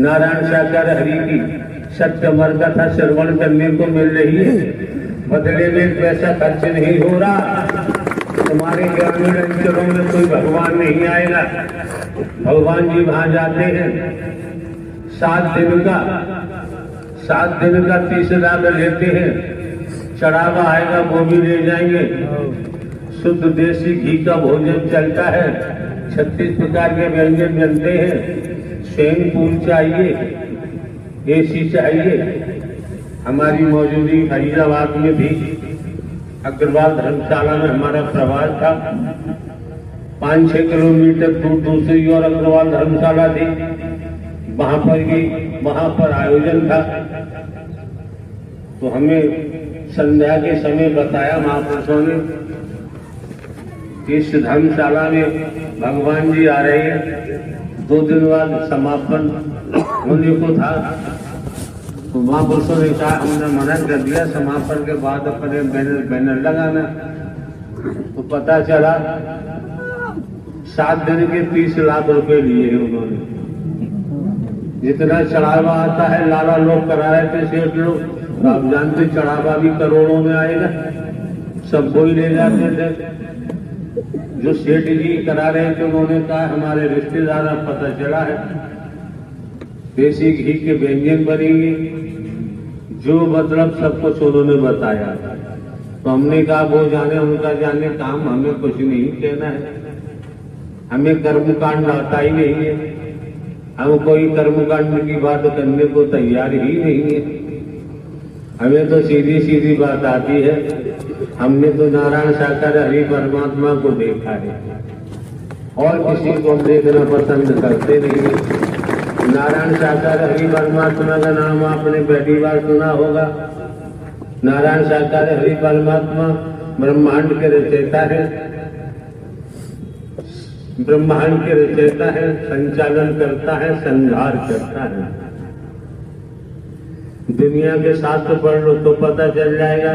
नारायण साकार हरि की सत्य अमर कथा श्रवण करने को मिल रही है। बदले में पैसा खर्च नहीं हो रहा। तुम्हारे ग्रामीण अंचलों में कोई भगवान नहीं आएगा। भगवान जी वहां जाते हैं 7 दिन का 30 लाख लेते हैं। चढ़ावा आएगा वो भी ले जाएंगे। शुद्ध देसी घी का भोजन चलता है। 36 प्रकार के व्यंजन बनते हैं। स्विमिंग पूल चाहिए, एसी चाहिए। हमारी मौजूदगी फरीदाबाद में भी अग्रवाल धर्मशाला में हमारा प्रवास था। 5-6 किलोमीटर दूर दूसरी और अग्रवाल धर्मशाला थी। वहां पर आयोजन था। तो हमें संध्या के समय बताया महापुरुषों ने कि इस धर्मशाला में भगवान जी आ रहे हैं। 2 दिन बाद समापन होने को था। तो महापुरुषों ने कहा, हमने मना कर दिया समापन के बाद अपने बैनर लगाना। तो पता चला 7 दिन के 30 लाख रुपए लिए हैं उन्होंने। जितना चढ़ावा आता है लाला लोग करा रहे थे, सेठ लोग। आप जानते चढ़ावा भी करोड़ों में आएगा। सब कोई ले जाते थे। जो सेठ जी करा रहे थे उन्होंने कहा हमारे रिश्तेदार पता चला है देसी घी के व्यंजन बनेंगे। जो मतलब सब कुछ उन्होंने बताया। तो हमने कहा वो जाने उनका जाने काम, हमें कुछ नहीं कहना है। हमें कर्मकांड आता ही नहीं है। हम कोई कर्मकांड की बात करने को तैयार ही नहीं है। हमें तो सीधी सीधी बात आती है। हमने तो नारायण साकार हरि परमात्मा को देखा है और किसी को देखना पसंद करते नहीं है। नारायण साकार हरि परमात्मा का नाम आपने पहली बार सुना होगा। नारायण साकार हरि परमात्मा ब्रह्मांड के रचयिता है। ब्रह्मांड के रचयिता है, संचालन करता है, संहार करता है। दुनिया के शास्त्र पढ़ लो तो पता चल जाएगा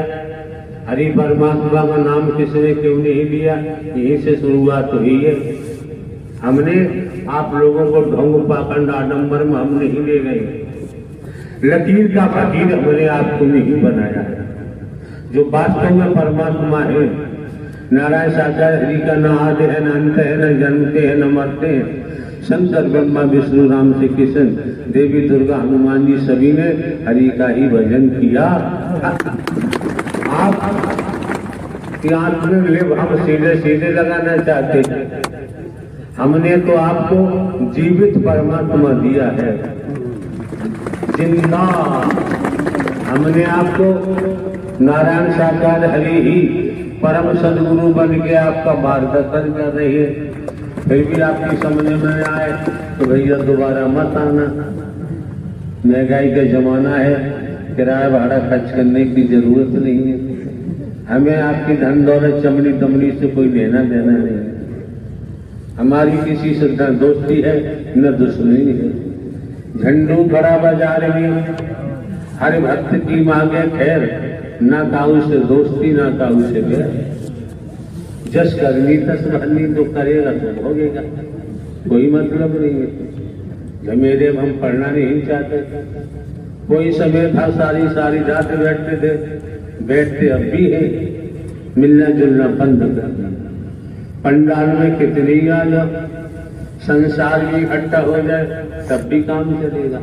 हरि परमात्मा का नाम किसने क्यों नहीं लिया। यहीं से शुरुआत हुई है। हमने आप लोगों को ढोंग पाखंड आडंबर में हम नहीं ले गए। लकीर का फकीर हमने आपको नहीं बनाया है। जो वास्तव में परमात्मा है, नारायण साकार हरि का न आदि है, न अंत है, न जन्मते हैं, न मरते हैं। शंकर ब्रह्मा विष्णु राम श्री कृष्ण देवी दुर्गा हनुमान जी सभी ने हरि का ही भजन किया। आप हम सीधे सीधे लगाना चाहते हैं। हमने तो आपको जीवित परमात्मा दिया है, जिंदा। हमने आपको नारायण साकार हरि ही परम सदगुरु बन के आपका मार्गदर्शन कर रही है। फिर भी आपकी समझ में आए तो भैया दोबारा मत आना। महंगाई का जमाना है, किराया भाड़ा खर्च करने की जरूरत नहीं है। हमें आपकी धन दौलत चमड़ी दमड़ी से कोई लेना देना नहीं है। हमारी किसी से न दोस्ती है न दुश्मनी है। झंडू बड़ा बाजार में हर भक्त की मांगे खैर, ना काऊ से दोस्ती ना काऊ से बैर। जस करनी तस भरनी, तो करेगा तो भोगेगा, कोई मतलब नहीं है। झमेरे हम पढ़ना नहीं चाहते। कोई समय था सारी रात बैठते अब भी है। मिलना जुलना बंद करना। पंडाल में कितनी आ जाओ, संसार भी इकट्ठा हो जाए तब भी काम चलेगा।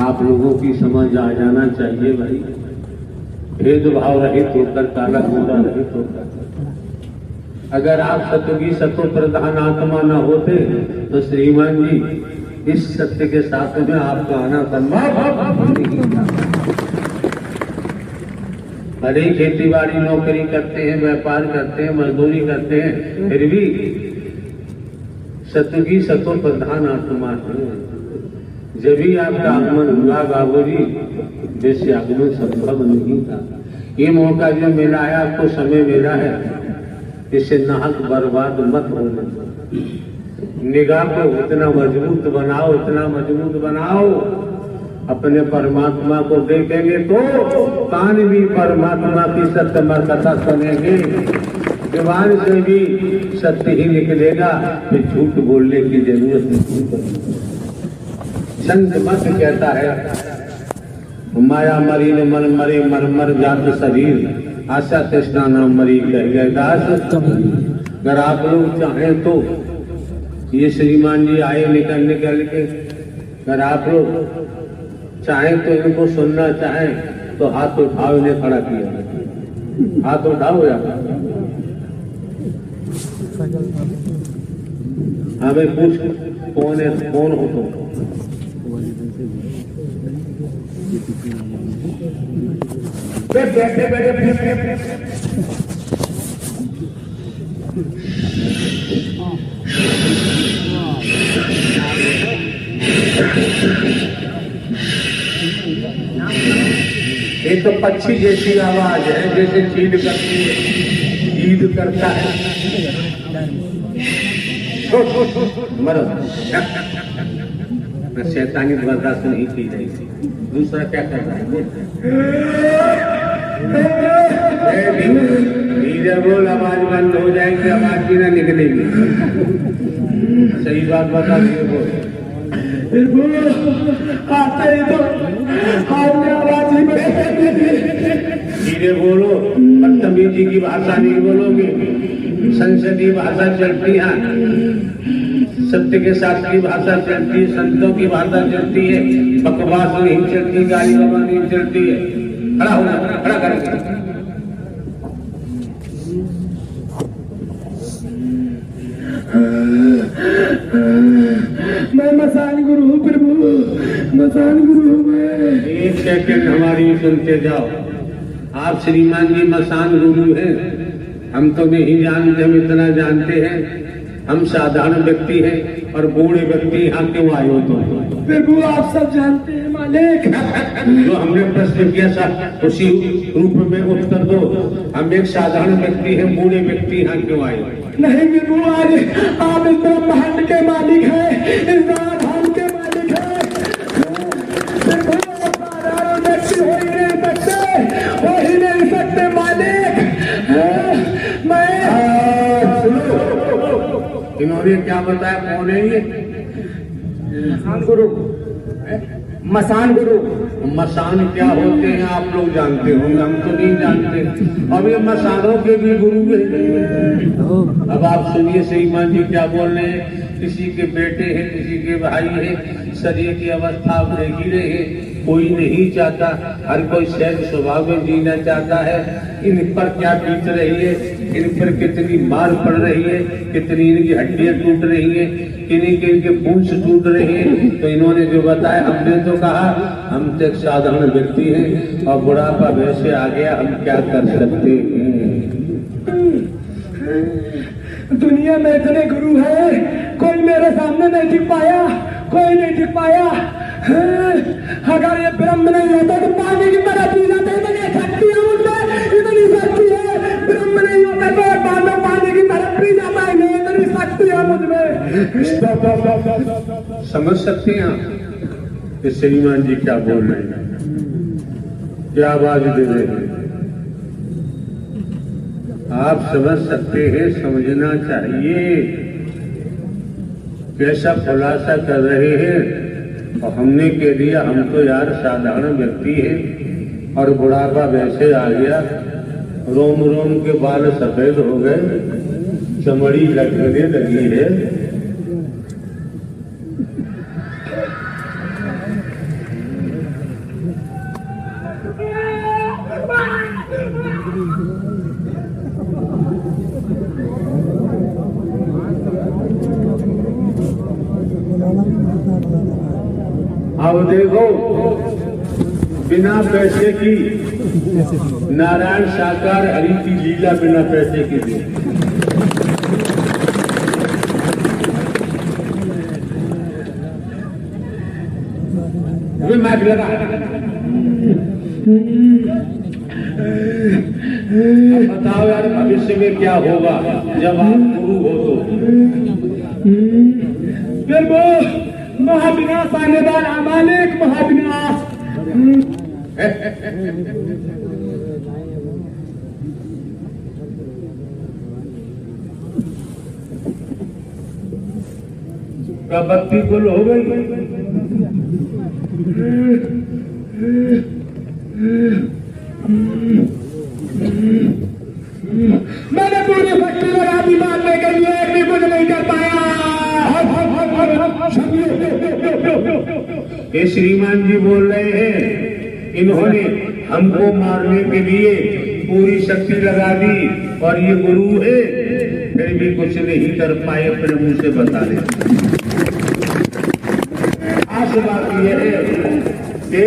आप लोगों की समझ आ जाना चाहिए भाई। भेदभाव रहित होकर, काला घोड़ा रहित होकर। अगर आप सत्योगी सत्व प्रधान आत्मा न होते तो श्रीमान जी इस सत्य के साथ में आपका आना संभव नहीं था। अरे खेती बाड़ी नौकरी करते हैं, व्यापार करते हैं, मजदूरी करते हैं, फिर भी सत्योगी सत्व प्रधान आत्मा है। जब भी आपका आगमन हुआ बाबूजी, जैसे आगमन संभव नहीं था। ये मौका जो मिला है आपको, समय मिला है, इससे नाहक बर्बाद मत होने। निगाह को उतना मजबूत बनाओ, उतना मजबूत बनाओ। अपने परमात्मा को देखेंगे तो कान भी परमात्मा की सत्य कथा सुनेंगे। जबान से भी सत्य ही निकलेगा, फिर झूठ बोलने की जरूरत नहीं पड़ेगी। संत मत कहता है माया मरी न मन मरे मर मर जात शरीर, आशा तृष्णा न मरी कह गए दास। अगर आप लोग चाहें तो ये श्रीमान जी आए निकल के, अगर आप लोग चाहें तो इनको सुनना चाहें तो हाथ उठाओ, इन्हें खड़ा किया, हाथ उठाओ या हमें पूछ कौन है, कौन हो तुम? बैठे बैठे ये तो पक्षी जैसी आवाज है, जैसे चीड़ करती है, ईद करता है। मरो शैतानी बर्दाश्त नहीं की जाएगी। दूसरा क्या कर रहा है? धीरे बोल, आवाज बंद हो जाएगी, आवाज भी ना निकलेगी। सही बात बता दिए बोल। धीरे बोलो, बदतमीजी की भाषा नहीं बोलोगे, संसदीय भाषा चलती है, सत्य के साथ की भाषा चलती है, संतों की भाषा चलती है, बकवास नहीं चलती, गाली गवा नहीं चलती है। खड़ा होना, खड़ा करके मैं मसान गुरु हूँ प्रभु, मसान गुरु हूँ मैं। एक सेकंड हमारी सुनते जाओ। आप श्रीमान जी मसान गुरु हैं, हम तो नहीं जानते, हम इतना जानते हैं हम साधारण व्यक्ति हैं और बूढ़े व्यक्ति यहाँ क्यों आए हो? तो प्रभु आप सब जानते हैं मालिक। जो हमने प्रश्न किया था उसी रूप में उत्तर दो। हम एक साधारण व्यक्ति हैं, बूढ़े व्यक्ति यहाँ क्यों आए? नहीं प्रभु, आज आप इस ब्रह्मांड के मालिक हैं, इस ब्रह्मांड के मालिक हैं। प्रभु आप साधारण व्यक्ति हो ही नहीं सकते, हो ही नहीं सकते मालिक। मैं इन्होंने क्या बताया, कौन है ये? मसान गुरु, मसान गुरु। मसान क्या होते हैं आप लोग जानते होंगे, हम तो नहीं जानते। अब ये मसानों के भी गुरु हैं। अब आप सुनिए श्रीमान जी क्या बोल रहे हैं। किसी के बेटे हैं, किसी के भाई हैं, शरीर की अवस्था आप देख ही रहे हैं, कोई नहीं चाहता, हर कोई सहज स्वभाव में जीना चाहता है। इन पर क्या बीत रही है, इन पर कितनी मार पड़ रही है, कितनी इनकी हड्डियां टूट रही है, किन्हीं के इनके पूंछ टूट रहे हैं। तो इन्होंने जो बताया, हमने तो कहा हम तो एक साधारण व्यक्ति हैं और बुढ़ापा वैसे आ गया, हम क्या कर सकते हैं? दुनिया में इतने गुरु है, कोई मेरे सामने नहीं टिक पाया, कोई नहीं टिक पाया। अगर ये ब्रह्म नहीं होता तो पानी की तरह पी जाते। इतनी शक्ति है मुझमें, इतनी शक्ति है। ब्रह्म नहीं होता तो पानी की तरह पी जाता है, नहीं इतनी शक्ति है मुझमें। समझ सकते हैं आप कि श्रीमान जी क्या बोल रहे हैं, क्या आवाज दे रहे हैं? आप समझ सकते हैं, समझना चाहिए। कैसा खुलासा कर रहे हैं। और हमने कह दिया हम तो यार साधारण व्यक्ति हैं और बुढ़ापा वैसे आ गया, रोम रोम के बाल सफेद हो गए, चमड़ी लगने लगी है। अब देखो, बिना पैसे की नारायण साकार हरि की लीला बिना पैसे की थी। मैच लगा। बताओ यार, भविष्य में क्या होगा जब आप गुरु हो तो? फिर वो महाविनाश आने वाला मालिक, महाविनाश। क्या बत्ती गुल हो गई? मैंने पूरी भट्टी लगा दी मारने के लिए, एक भी कुछ नहीं कर पाया। ये श्रीमान जी बोल रहे हैं, इन्होंने हमको मारने के लिए पूरी शक्ति लगा दी और ये गुरु है, फिर भी कुछ नहीं कर पाए, अपने मुंह से बता रहे। आस बात यह है कि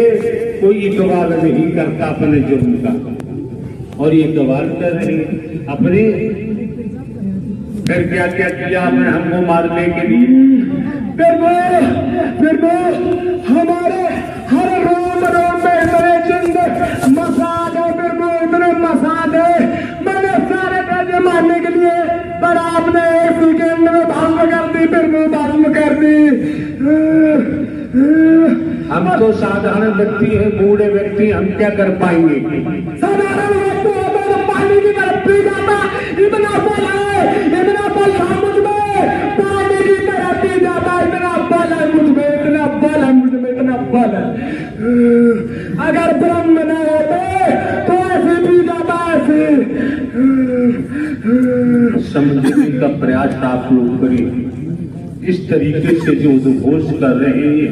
कोई इकबाल नहीं करता अपने जुर्म का, और ये इकबाल कर रहे अपने। फिर क्या क्या किया आपने हमको मारने के लिए? फिर वो हमारे हर रोम रोम में इतने जिंद मसाद है, फिर वो इतने मसाद है, मैंने सारे पैसे मारने के लिए, पर आपने एक सेकेंड में भस्म कर दी, फिर वो भस्म कर दी। हम तो साधारण व्यक्ति है, बूढ़े व्यक्ति, हम क्या कर पाएंगे? साधारण व्यक्ति होता तो पानी की तरफ पी जाता, इतना बल है, इतना बल था मुझ में, पानी की तरफ पी जाता, इतना बल है मुझ में, इतना बल है मुझ में, इतना बल है। अगर ब्रह्म न होते तो ऐसे पी जाता, ऐसे। समझने का प्रयास आप लोग करें। इस तरीके से जो उद्घोष कर रहे हैं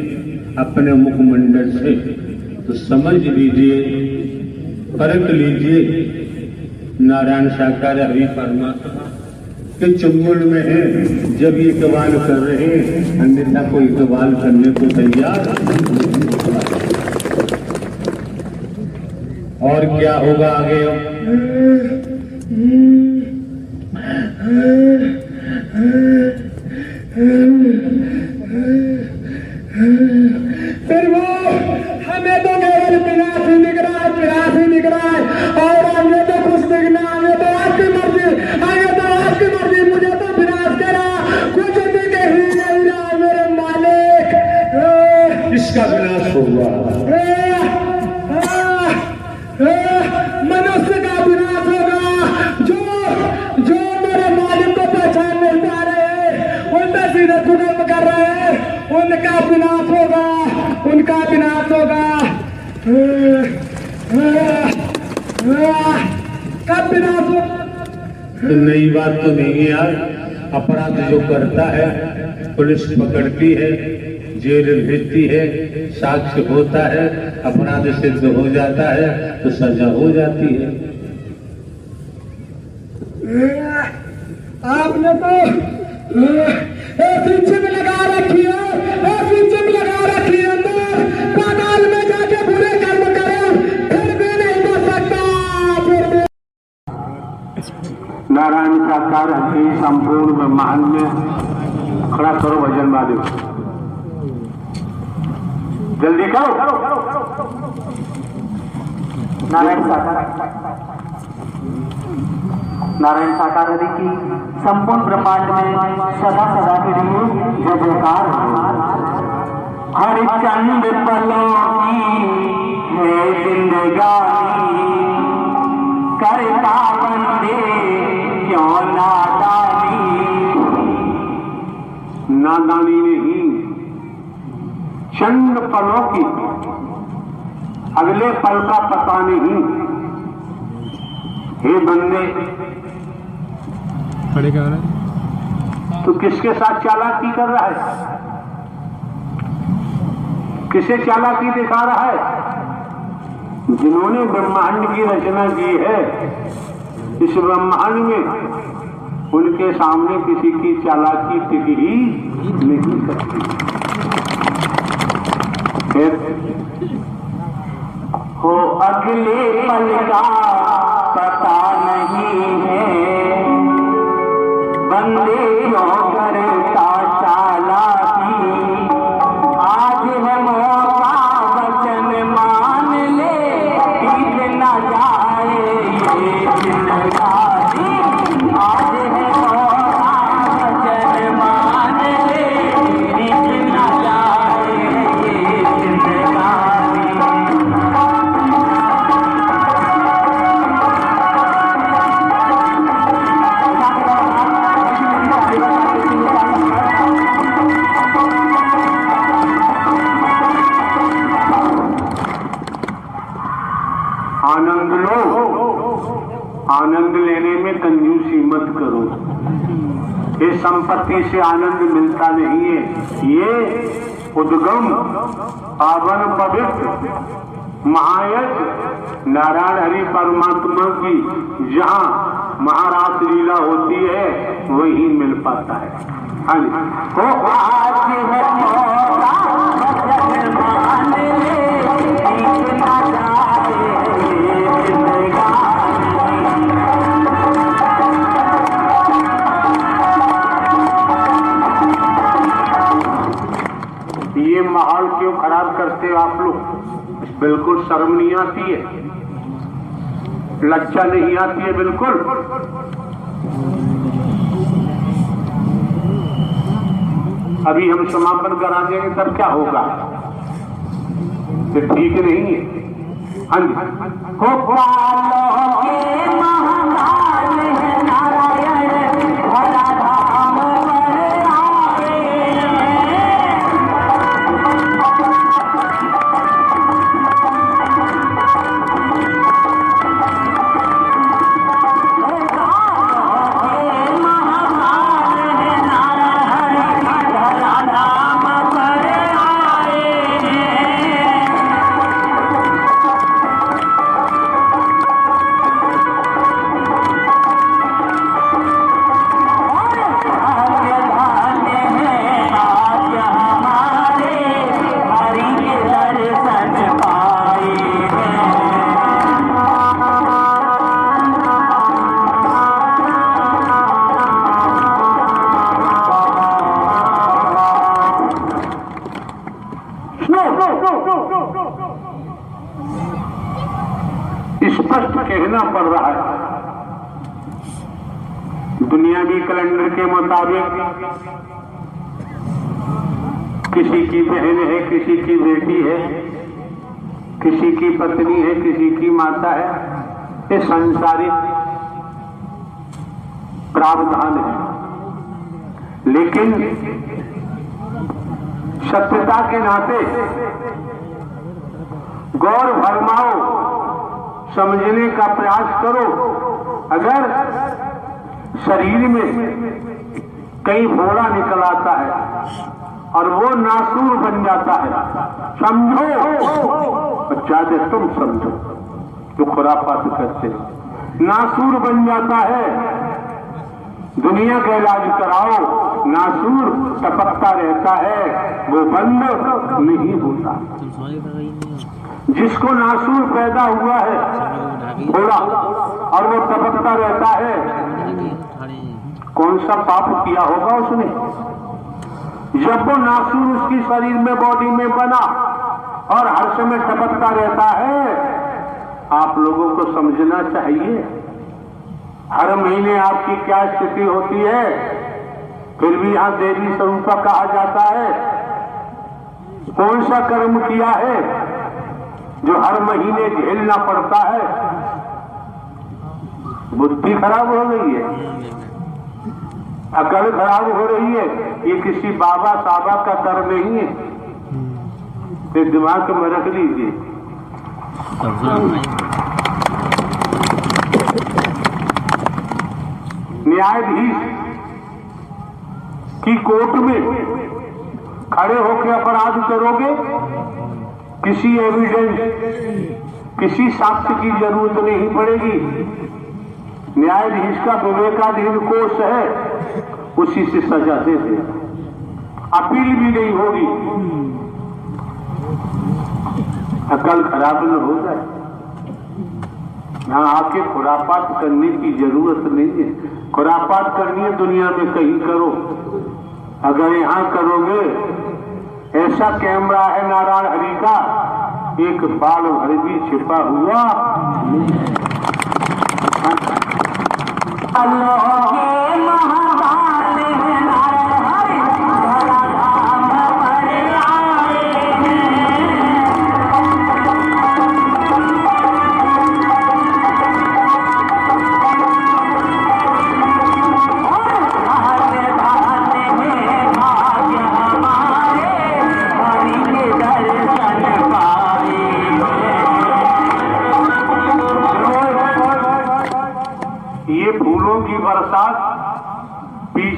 अपने मुखमंडल से, तो समझ लीजिए, परख लीजिए, नारायण साकार हरि परमात्मा के चुंगल में है। जब ये इकबाल कर रहे हैं, अन्यथा कोई इकबाल करने को तैयार। और क्या होगा आगे? फिर वो हमें तो केवल विनाश ही दिख रहा है, विनाश ही दिख रहा है, और आगे तो कुछ दिखना, आगे तो आपकी मर्जी, आगे तो आपकी मर्जी, मुझे तो विनाश करा, कुछ दिख ही नहीं रहा मेरे मालिक। इसका विनाश होगा। मनुष्य का विनाश होगा, जो मेरे मालिक को पहचान नहीं पा रहे, उनमें सीधे कुकर्म कर रहे हैं, उनका विनाश होगा, उनका विनाश होगा। कब विनाश होगा? तो नई बात तो नहीं है यार। अपराध जो करता है पुलिस पकड़ती है, जेल भेजती है, साक्ष्य होता है, अपराध सिद्ध हो जाता है तो सजा हो जाती है। आपने तो ऐसी चिप लगा रखी है, ऐसी चिप लगा रखी है, अंदर पाताल में जाके बुरे कर्म करो, फिर भी नहीं बच सकता, फिर भी। नारायण साकार हरि संपूर्ण ब्रह्मांड में खड़ा करो भजन वाले, जल्दी करो। नारायण साकार हरि की संपूर्ण ब्रह्मांड में सदा सदा के लिए जय जयकार। हरिचंद पलों की है जिंदगानी, करता बंदे क्यों नादानी। नादानी नहीं, चंद पलों की, अगले पल का पता नहीं। हे बंदे, खड़े क्या हो रहा है? तो किसके साथ चालाकी कर रहा है? किसे चालाकी दिखा रहा है? जिन्होंने ब्रह्मांड की रचना की है, इस ब्रह्मांड में उनके सामने किसी की चालाकी टिक ही नहीं सकती। हो अगले पल का पता नहीं है, बंदे क्यों करता चालाकी। आज है मौका, वचन मान ले, बीत न जाए ये जिंदगानी। आज है मौका, वचन मान ले, बीत न जाए ये जिंदगानी। आनंद लेने में कंजूसी मत करो। ये संपत्ति से आनंद मिलता नहीं है। ये उद्गम पावन पवित्र महायज्ञ नारायण हरि परमात्मा की जहाँ महारास लीला होती है वही मिल पाता है। हाँ ये माहौल क्यों खराब करते हो आप लोग? बिल्कुल शर्म नहीं आती है, लज्जा नहीं आती है बिल्कुल। अभी हम समापन करा देंगे तब क्या होगा? ये ठीक नहीं है। हाँ स्पष्ट कहना पड़ रहा है। दुनियावी कैलेंडर के मुताबिक किसी की बहन है, किसी की बेटी है, किसी की पत्नी है, किसी की माता है। ये सांसारिक प्रावधान है, लेकिन सत्यता के नाते गौर भरमाओ, समझने का प्रयास करो। अगर शरीर में कहीं फोड़ा निकल आता है और वो नासूर बन जाता है, समझो, ज्यादा तुम समझो जो खुरापात करते हो। नासूर बन जाता है, दुनिया का इलाज कराओ, नासूर टपकता रहता है, वो बंद नहीं होता। जिसको नासूर पैदा हुआ है थोड़ा और वो टपकता रहता है, कौन सा पाप किया होगा उसने? जब वो नासूर उसकी शरीर में, बॉडी में बना और हर समय टपकता रहता है, आप लोगों को समझना चाहिए हर महीने आपकी क्या स्थिति होती है। फिर भी यहां देवी स्वरूपा कहा जाता है। कौन सा कर्म किया है जो हर महीने झेलना पड़ता है? बुद्धि खराब हो गई है, अकल खराब हो रही है। ये किसी बाबा साहबा का कर्म नहीं है, ये दिमाग में रख लीजिए। न्यायाधीश की कोर्ट में खड़े होकर अपराध करोगे, किसी एविडेंस, किसी साक्ष्य की जरूरत नहीं पड़ेगी। न्यायाधीश का विवेकाधीन कोष है, उसी से सजा दे देगा, अपील भी नहीं होगी। अकल खराब न हो जाए। यहाँ आके खुरापात करने की जरूरत नहीं है। खुरापात करनी है दुनिया में कहीं करो, अगर यहाँ करोगे, ऐसा कैमरा है नारायण हरि का, एक बाल भर भी छिपा हुआ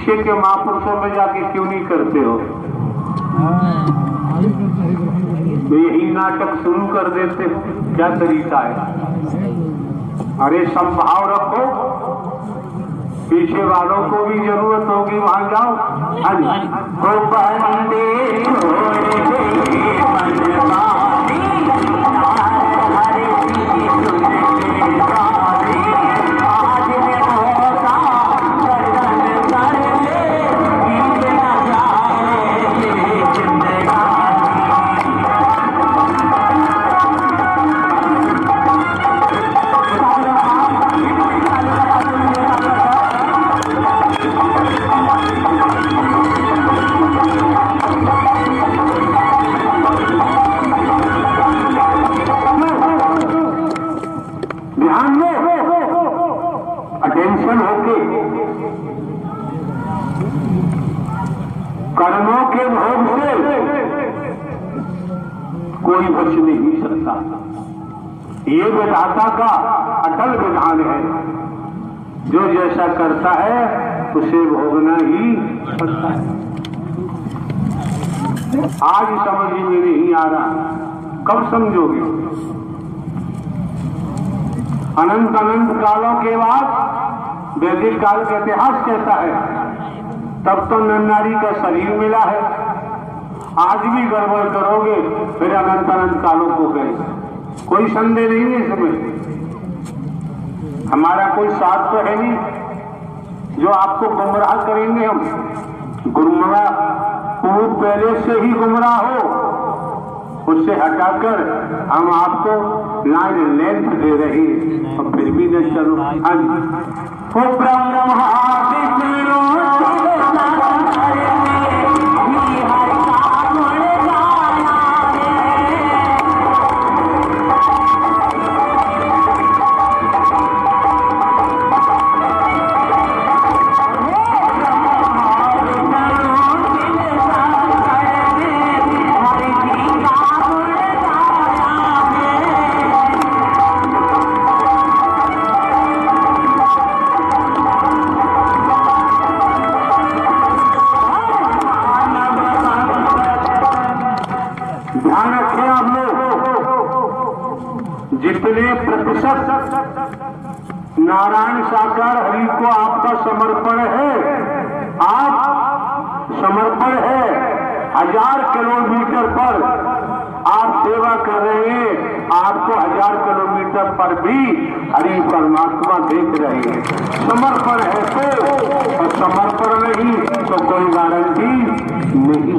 पीछे के महापुरुषों में जाके क्यों नहीं करते हो? तो यही नाटक शुरू कर देते हो, क्या तरीका है? अरे संभाव रखो, पीछे वालों को भी जरूरत होगी, वहां जाओ। अटेंशन होके कर्मों के भोग से कोई बच नहीं सकता। ये विधाता का अटल विधान है, जो जैसा करता है उसे भोगना ही पड़ता है। आज समझ में नहीं आ रहा, कब समझोगे? अनंत अनंत कालों के बाद वैदिक काल का इतिहास कहता है, तब तो नर नारी का शरीर मिला है। आज भी गड़बड़ करोगे फिर अनंत अनंत कालों को गए, कोई संदेह नहीं है इसमें। हमारा कोई साथ तो है नहीं जो आपको गुमराह करेंगे। हम गुमराह पूर्व पहले से ही गुमराह हो, उससे हटाकर हम आपको लाइन लेंथ दे रहे हैं और फिर भी न चलो। जितने प्रतिशत नारायण साकार हरि को आपका समर्पण है, आप समर्पण है 1000 किलोमीटर पर आप सेवा कर रहे हैं, आपको 1000 किलोमीटर पर भी हरि परमात्मा देख रहे हैं। समर्पण है तो, और समर्पण नहीं तो कोई गारंटी नहीं।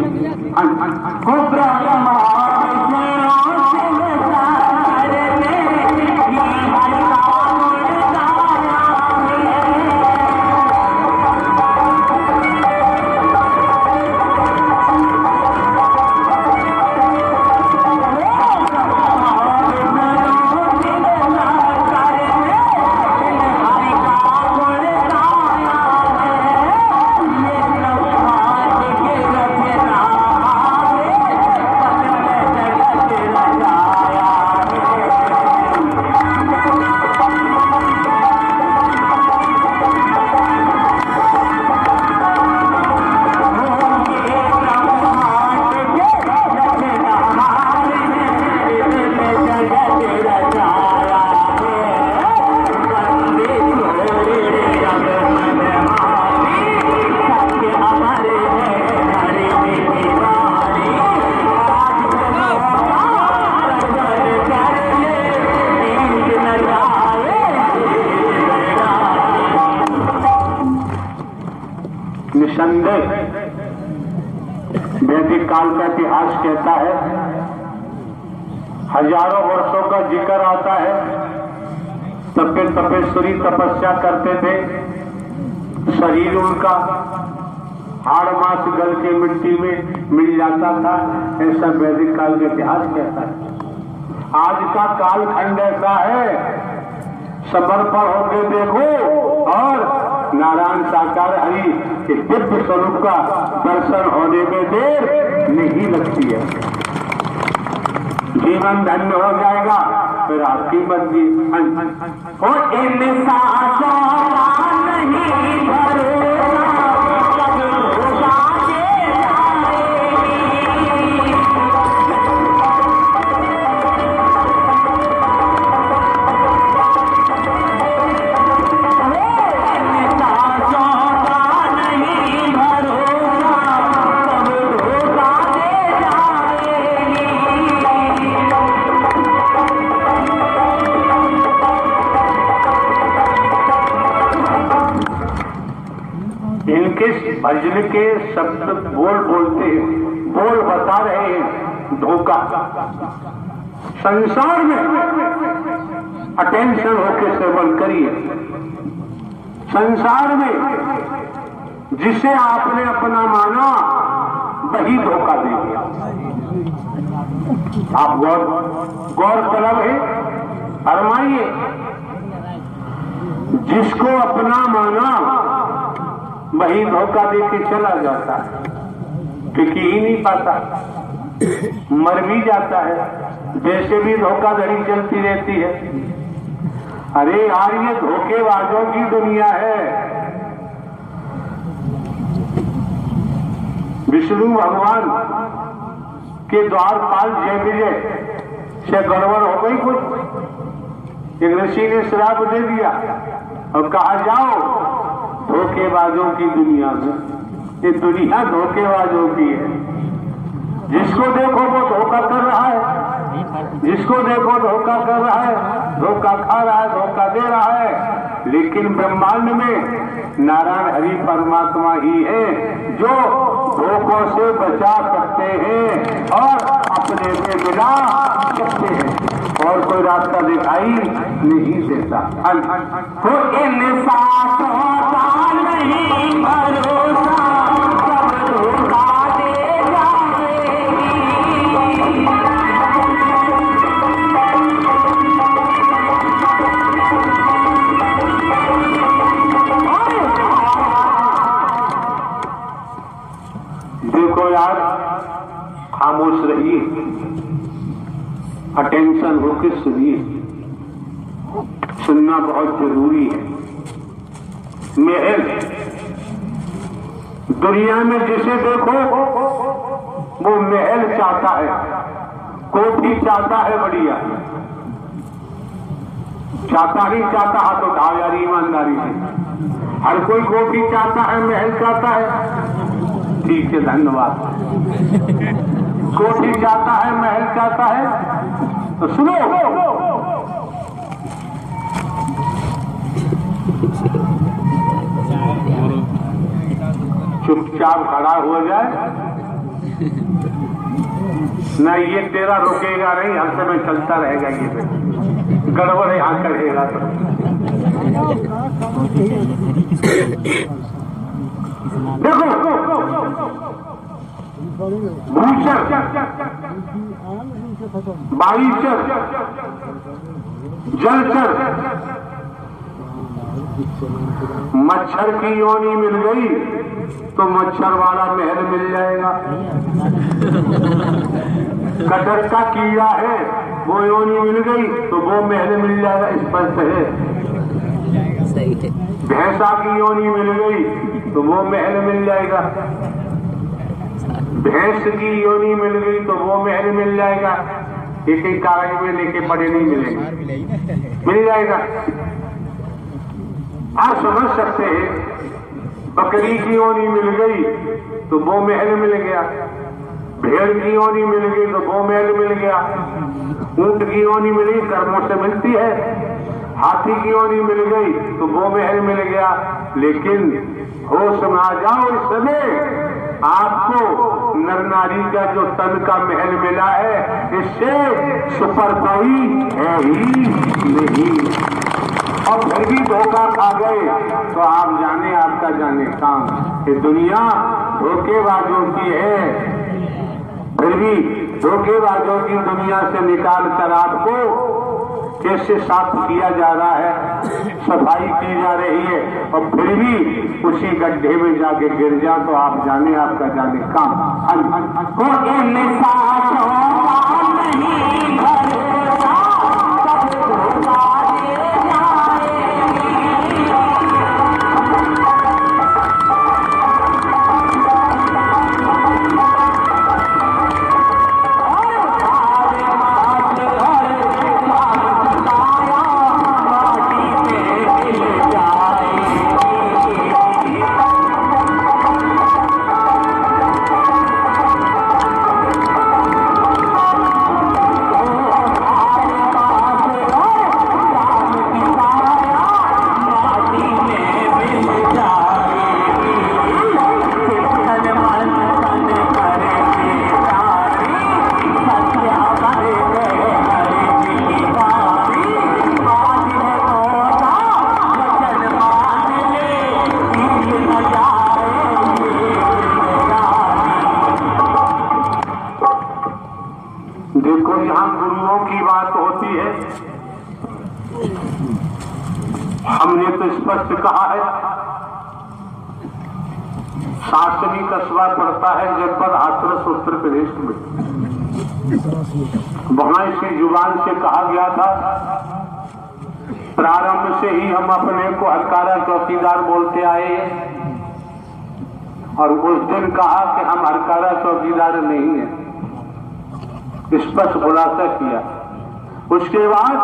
निसंदेह वैदिक काल का इतिहास कहता है, हजारों वर्षों का जिक्र आता है। तपेश्वरी तपस्या करते थे, शरीर उनका हाड़ मांस गल के मिट्टी में मिल जाता था, ऐसा वैदिक काल का इतिहास कहता है। आज का कालखंड ऐसा है, समर्पण होके देखो और नारायण साकार हरि के दिव्य स्वरूप का दर्शन होने में देर नहीं लगती है। जीवन धन्य हो जाएगा, फिर आपकी मर्जी। हो इनका नहीं भरोसा भजन के शब्द बोल बोलते हैं, बोल बता रहे हैं धोखा। संसार में अटेंशन होके सेवन करिए। संसार में जिसे आपने अपना माना वही धोखा दे दिया। आप गौर तलब है, फरमाइए, जिसको अपना माना वही धोखा दे के चला जाता है, टिक ही नहीं पाता, मर भी जाता है। वैसे भी धोखाधड़ी चलती रहती है। अरे यार, ये धोखेबाजों की दुनिया है। विष्णु भगवान के द्वारपाल जय विजय से गड़बड़ हो गई कुछ। एक ऋषि ने श्राप दे दिया और कहा, जाओ धोखेबाजों की दुनिया में। ये दुनिया धोखेबाजों की है। जिसको देखो वो धोखा कर रहा है, जिसको देखो धोखा कर रहा है, धोखा खा रहा है, धोखा दे रहा है। लेकिन ब्रह्मांड में नारायण हरि परमात्मा ही है जो धोखों से बचा सकते हैं और अपने में मिला सकते हैं, और कोई रास्ता दिखाई नहीं देता। कोई इंसाफ होता नहीं भरोसा, सब धोखा दे जाएगी। देखो यार, खामोश रहिए, अटेंशन होकर सुनिए। सुनना बहुत जरूरी है। महल, दुनिया में जिसे देखो वो महल चाहता है, कोठी चाहता है, बढ़िया चाहता नहीं चाहता, हाथ उठाओ यार ईमानदारी से। हर कोई कोठी चाहता है, महल चाहता है। ठीक है, धन्यवाद। कोठी चाहता है, महल चाहता है, तो सुनो, चुपचाप खड़ा हो जाए। न ये तेरा रुकेगा नहीं, हर समय चलता रहेगा। ये गड़बड़ यहाँ करेगा तो देखो, भूषण, वायुचर, जलचर, मच्छर की योनि मिल गई तो मच्छर वाला महल मिल जाएगा। कटक का कीड़ा है, वो योनि मिल गई तो वो महल मिल जाएगा। स्पष्ट है। भैंसा की योनि मिल गई तो वो महल मिल जाएगा। भैंस की योनि मिल गई तो वो महल मिल जाएगा। एक एक कागज में लेके पड़े नहीं मिलेंगे, मिल जाएगा। आप समझ सकते हैं, बकरी की योनि मिल गई तो वो महल मिल गया। भेड़ की योनि मिल गई तो वो महल मिल गया। ऊंट की योनि मिली, कर्मों से मिलती है। हाथी की योनि मिल गई तो वो महल मिल गया। लेकिन होश में आ जाओ, इस समय आपको नर नारी का जो तन का महल मिला है, इससे सुपर कोई है ही नहीं। और फिर भी धोखा खा गए तो आप जाने, आपका जाने काम। ये दुनिया धोखेबाजों की है। फिर भी धोखेबाजों की दुनिया से निकाल कर आपको कैसे साफ किया जा रहा है, सफाई की जा रही है, और फिर भी उसी गड्ढे में जाके गिर जा तो आप जाने, आपका जाने काम। जब यहाँ गुरुओं की बात होती है, हमने तो स्पष्ट कहा है, शासनी कस्बा पड़ता है जनपद हाथरस उत्तर प्रदेश में। वहां इसी जुबान से कहा गया था, प्रारंभ से ही हम अपने को हरकारा चौकीदार बोलते आए हैं, और उस दिन कहा कि हम हरकारा चौकीदार नहीं है, स्पष्ट खुलासा किया। उसके बाद